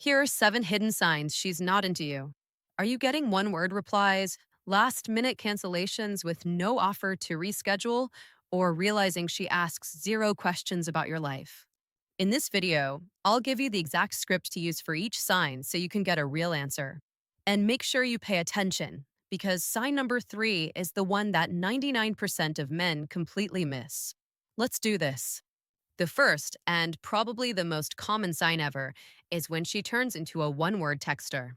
Here are 7 hidden signs she's not into you. Are you getting one word replies, last minute cancellations with no offer to reschedule, or realizing she asks 0 questions about your life? In this video, I'll give you the exact script to use for each sign so you can get a real answer. And make sure you pay attention, because sign number 3 is the one that 99% of men completely miss. Let's do this. The first, and probably the most common sign ever, is when she turns into a one-word texter.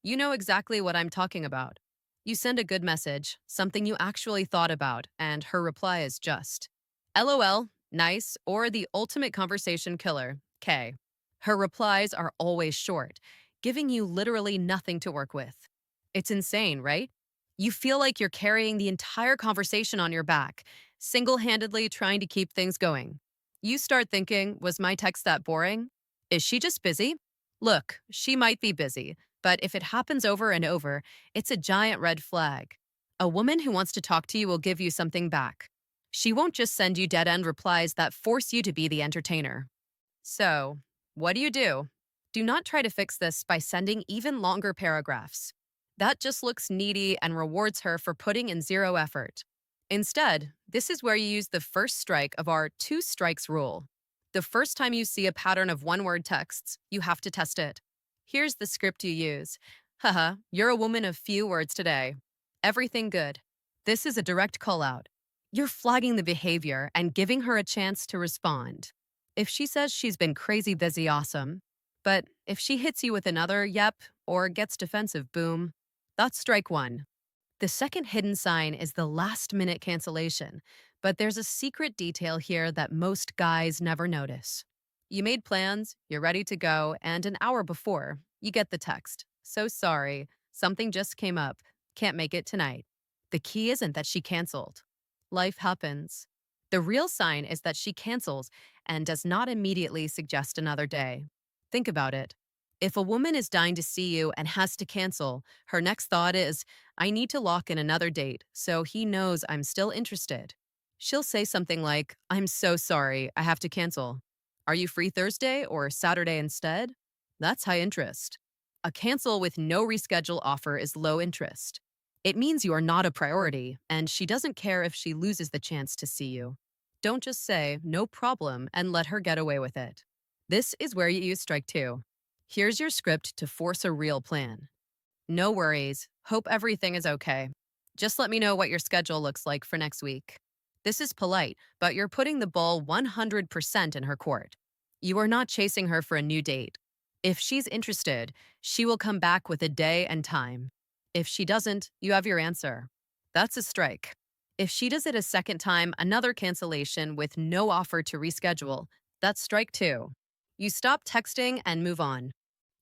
You know exactly what I'm talking about. You send a good message, something you actually thought about, and her reply is just LOL, nice, or the ultimate conversation killer, K. Her replies are always short, giving you literally nothing to work with. It's insane, right? You feel like you're carrying the entire conversation on your back, single-handedly trying to keep things going. You start thinking, was my text that boring? Is she just busy? Look, she might be busy, but if it happens over and over, it's a giant red flag. A woman who wants to talk to you will give you something back. She won't just send you dead end replies that force you to be the entertainer. So, what do? Do not try to fix this by sending even longer paragraphs. That just looks needy and rewards her for putting in 0 effort. Instead, this is where you use the first strike of our 2 strikes rule. The first time you see a pattern of one-word texts, you have to test it. Here's the script you use. Haha, you're a woman of few words today. Everything good. This is a direct call out. You're flagging the behavior and giving her a chance to respond. If she says she's been crazy busy, awesome. But if she hits you with another yep or gets defensive, boom, that's strike 1. The second hidden sign is the last minute cancellation, but there's a secret detail here that most guys never notice. You made plans, you're ready to go, and an hour before, you get the text. So sorry, something just came up. Can't make it tonight. The key isn't that she canceled. Life happens. The real sign is that she cancels and does not immediately suggest another day. Think about it. If a woman is dying to see you and has to cancel, her next thought is, I need to lock in another date so he knows I'm still interested. She'll say something like, I'm so sorry, I have to cancel. Are you free Thursday or Saturday instead? That's high interest. A cancel with no reschedule offer is low interest. It means you are not a priority, and she doesn't care if she loses the chance to see you. Don't just say, no problem, and let her get away with it. This is where you use strike 2. Here's your script to force a real plan. No worries. Hope everything is okay. Just let me know what your schedule looks like for next week. This is polite, but you're putting the ball 100% in her court. You are not chasing her for a new date. If she's interested, she will come back with a day and time. If she doesn't, you have your answer. That's a strike. If she does it a second time, another cancellation with no offer to reschedule, that's strike 2. You stop texting and move on.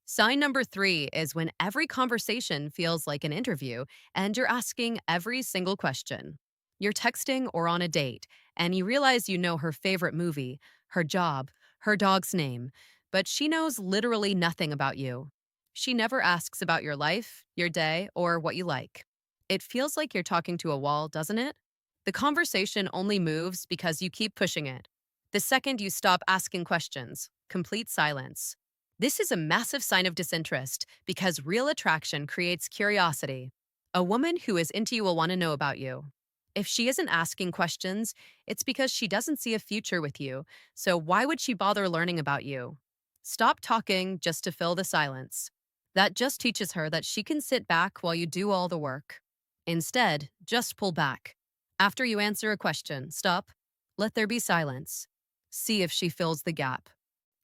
Sign number 3 is when every conversation feels like an interview and you're asking every single question. You're texting or on a date, and you realize you know her favorite movie, her job, her dog's name, but she knows literally nothing about you. She never asks about your life, your day, or what you like. It feels like you're talking to a wall, doesn't it? The conversation only moves because you keep pushing it. The second you stop asking questions, complete silence. This is a massive sign of disinterest because real attraction creates curiosity. A woman who is into you will want to know about you. If she isn't asking questions, it's because she doesn't see a future with you, so why would she bother learning about you? Stop talking just to fill the silence. That just teaches her that she can sit back while you do all the work. Instead, just pull back. After you answer a question, stop. Let there be silence. See if she fills the gap.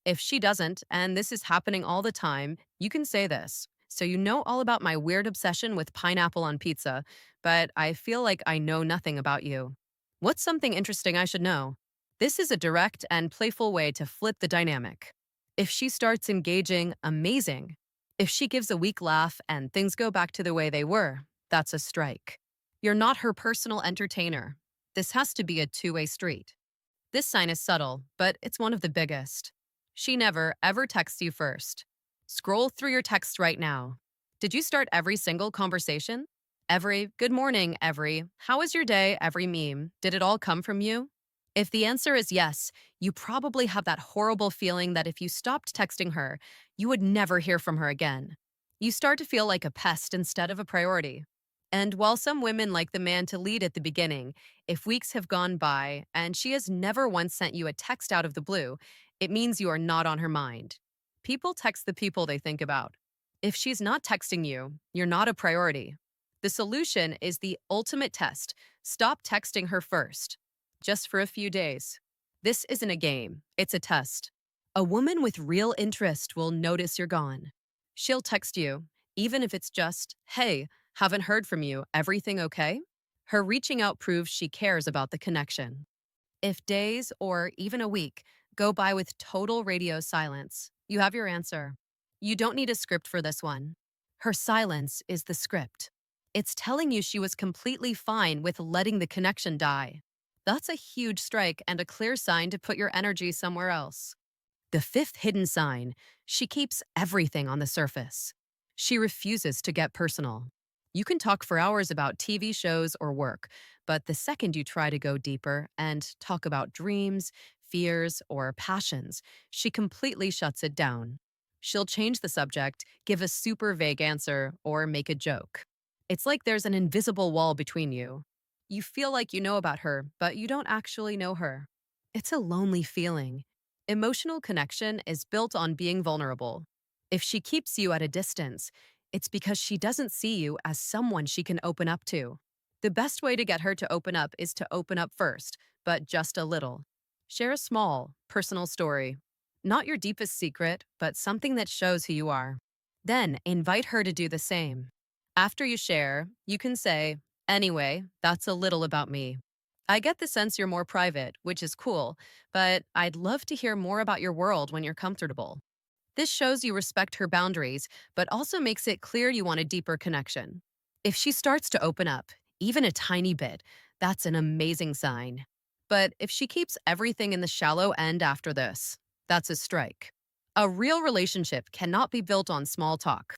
If she doesn't, and this is happening all the time, you can say this. So you know all about my weird obsession with pineapple on pizza, but I feel like I know nothing about you. What's something interesting I should know? This is a direct and playful way to flip the dynamic. If she starts engaging, amazing. If she gives a weak laugh and things go back to the way they were, that's a strike. You're not her personal entertainer. This has to be a two-way street. This sign is subtle, but it's one of the biggest. She never, ever texts you first. Scroll through your texts right now. Did you start every single conversation? Every good morning, every how was your day, every meme, did it all come from you? If the answer is yes, you probably have that horrible feeling that if you stopped texting her, you would never hear from her again. You start to feel like a pest instead of a priority. And while some women like the man to lead at the beginning, if weeks have gone by and she has never once sent you a text out of the blue, it means you are not on her mind. People text the people they think about. If she's not texting you, you're not a priority. The solution is the ultimate test. Stop texting her first just for a few days. This isn't a game, it's a test. A woman with real interest will notice you're gone. She'll text you, even if it's just, hey, haven't heard from you, everything okay? Her reaching out proves she cares about the connection. If days or even a week go by with total radio silence, you have your answer. You don't need a script for this one. Her silence is the script. It's telling you she was completely fine with letting the connection die. That's a huge strike and a clear sign to put your energy somewhere else. The fifth hidden sign, she keeps everything on the surface. She refuses to get personal. You can talk for hours about TV shows or work, but the second you try to go deeper and talk about dreams, fears, or passions, she completely shuts it down. She'll change the subject, give a super vague answer, or make a joke. It's like there's an invisible wall between you. You feel like you know about her, but you don't actually know her. It's a lonely feeling. Emotional connection is built on being vulnerable. If she keeps you at a distance, it's because she doesn't see you as someone she can open up to. The best way to get her to open up is to open up first, but just a little. Share a small, personal story. Not your deepest secret, but something that shows who you are. Then invite her to do the same. After you share, you can say, anyway, that's a little about me. I get the sense you're more private, which is cool, but I'd love to hear more about your world when you're comfortable. This shows you respect her boundaries, but also makes it clear you want a deeper connection. If she starts to open up, even a tiny bit, that's an amazing sign. But if she keeps everything in the shallow end after this, that's a strike. A real relationship cannot be built on small talk.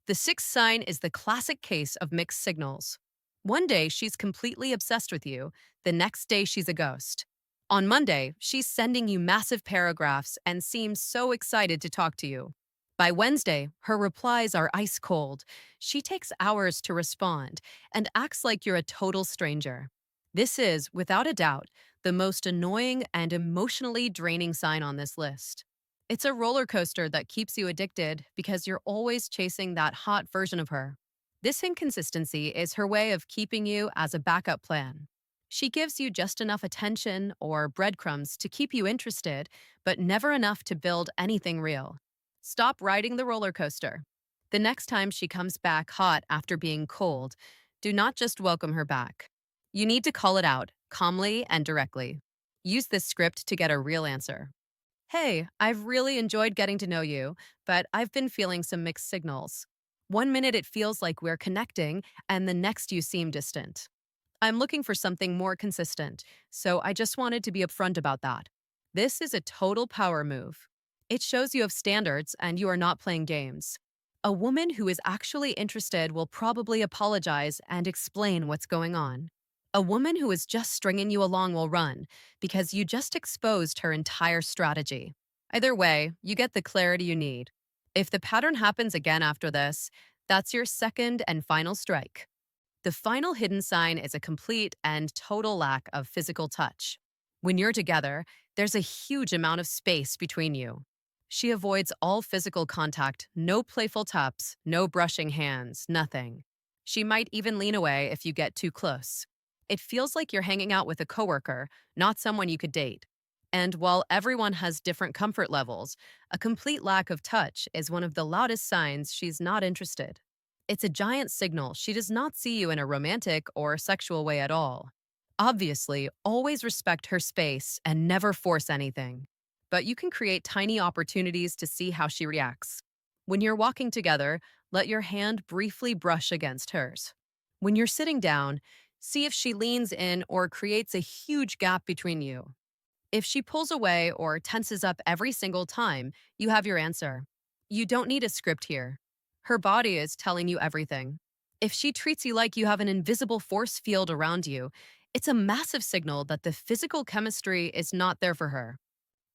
The sixth sign is the classic case of mixed signals. One day, she's completely obsessed with you. The next day, she's a ghost. On Monday, she's sending you massive paragraphs and seems so excited to talk to you. By Wednesday, her replies are ice cold. She takes hours to respond and acts like you're a total stranger. This is, without a doubt, the most annoying and emotionally draining sign on this list. It's a roller coaster that keeps you addicted because you're always chasing that hot version of her. This inconsistency is her way of keeping you as a backup plan. She gives you just enough attention or breadcrumbs to keep you interested, but never enough to build anything real. Stop riding the roller coaster. The next time she comes back hot after being cold, do not just welcome her back. You need to call it out, calmly and directly. Use this script to get a real answer. Hey, I've really enjoyed getting to know you, but I've been feeling some mixed signals. One minute it feels like we're connecting, and the next you seem distant. I'm looking for something more consistent, so I just wanted to be upfront about that. This is a total power move. It shows you have standards and you are not playing games. A woman who is actually interested will probably apologize and explain what's going on. A woman who is just stringing you along will run because you just exposed her entire strategy. Either way, you get the clarity you need. If the pattern happens again after this, that's your second and final strike. The final hidden sign is a complete and total lack of physical touch. When you're together, there's a huge amount of space between you. She avoids all physical contact, no playful taps, no brushing hands, nothing. She might even lean away if you get too close. It feels like you're hanging out with a coworker, not someone you could date. And while everyone has different comfort levels, a complete lack of touch is one of the loudest signs she's not interested. It's a giant signal she does not see you in a romantic or sexual way at all. Obviously, always respect her space and never force anything. But you can create tiny opportunities to see how she reacts. When you're walking together, let your hand briefly brush against hers. When you're sitting down, see if she leans in or creates a huge gap between you. If she pulls away or tenses up every single time, you have your answer. You don't need a script here. Her body is telling you everything. If she treats you like you have an invisible force field around you, It's a massive signal that the physical chemistry is not there for her.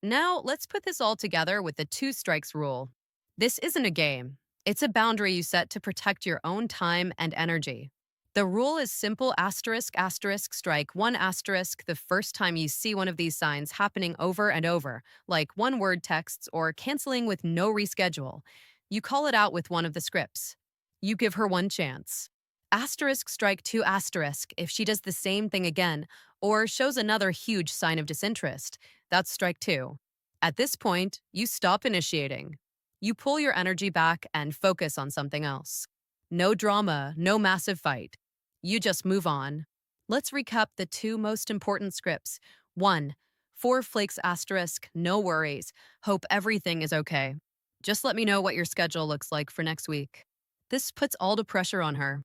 Now, let's put this all together with the two strikes rule. This isn't a game, it's a boundary you set to protect your own time and energy. The rule is simple asterisk asterisk strike one asterisk the first time you see one of these signs happening over and over, like one word texts or canceling with no reschedule. You call it out with one of the scripts. You give her one chance. Asterisk strike two asterisk if she does the same thing again or shows another huge sign of disinterest. That's strike two. At this point, you stop initiating. You pull your energy back and focus on something else. No drama, no massive fight. You just move on. Let's recap the two most important scripts. 1. Four flakes asterisk, no worries. Hope everything is okay. Just let me know what your schedule looks like for next week. This puts all the pressure on her.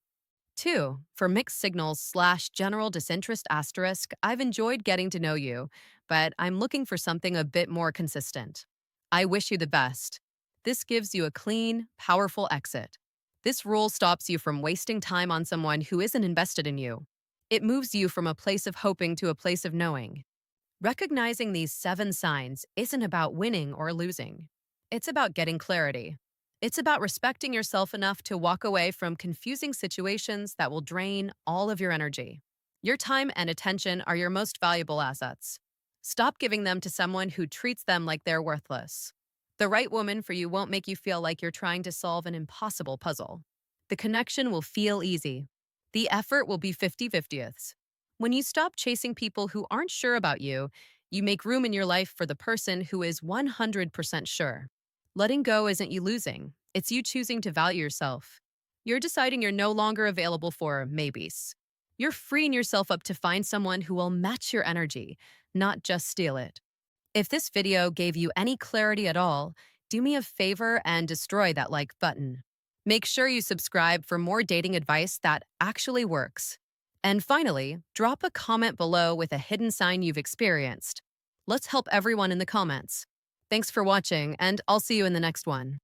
2. For mixed signals slash general disinterest asterisk, I've enjoyed getting to know you, but I'm looking for something a bit more consistent. I wish you the best. This gives you a clean, powerful exit. This rule stops you from wasting time on someone who isn't invested in you. It moves you from a place of hoping to a place of knowing. Recognizing these 7 signs isn't about winning or losing. It's about getting clarity. It's about respecting yourself enough to walk away from confusing situations that will drain all of your energy. Your time and attention are your most valuable assets. Stop giving them to someone who treats them like they're worthless. The right woman for you won't make you feel like you're trying to solve an impossible puzzle. The connection will feel easy. The effort will be 50-50ths. When you stop chasing people who aren't sure about you, you make room in your life for the person who is 100% sure. Letting go isn't you losing, it's you choosing to value yourself. You're deciding you're no longer available for maybes. You're freeing yourself up to find someone who will match your energy, not just steal it. If this video gave you any clarity at all, do me a favor and destroy that like button. Make sure you subscribe for more dating advice that actually works. And finally, drop a comment below with a hidden sign you've experienced. Let's help everyone in the comments. Thanks for watching, and I'll see you in the next one.